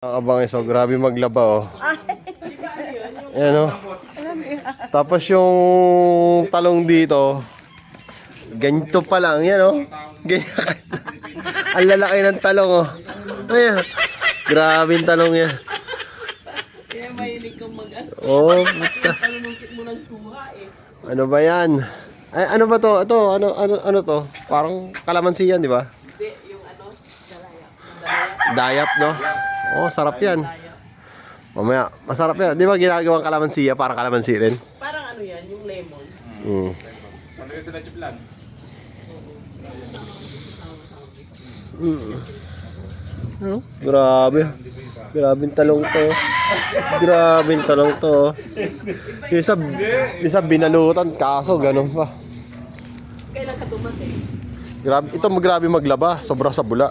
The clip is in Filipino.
Nakakabangis, so grabe maglaba oh. Ayan oh. Tapos yung talong dito, ganito pa lang, yan oh. Ganyan. Ang lalaki ng talong oh. Ayan. Grabe yung talong yan. Kaya mahilig kang Oh, puta. Talunungkit mo ng suha eh. Ano ba yan? Ay, ano ba to? Ito, ano to? Parang kalamansi yan, di ba? Hindi, yung dalayap. Dayap, no? Oh, sarap yan. Mamaya, masarap yan. Di ba ginagawang kalamansiya? Parang kalamansi rin. Parang ano yan, yung lemon. Ano yung sila chiplan? Ano? Grabe. Grabe yung talong to. Grabe yung talong to. Yung isa binalutan, kaso ganun pa. Kailan ka dumating? Grabe, ito grabe maglaba. Sobra sa bula.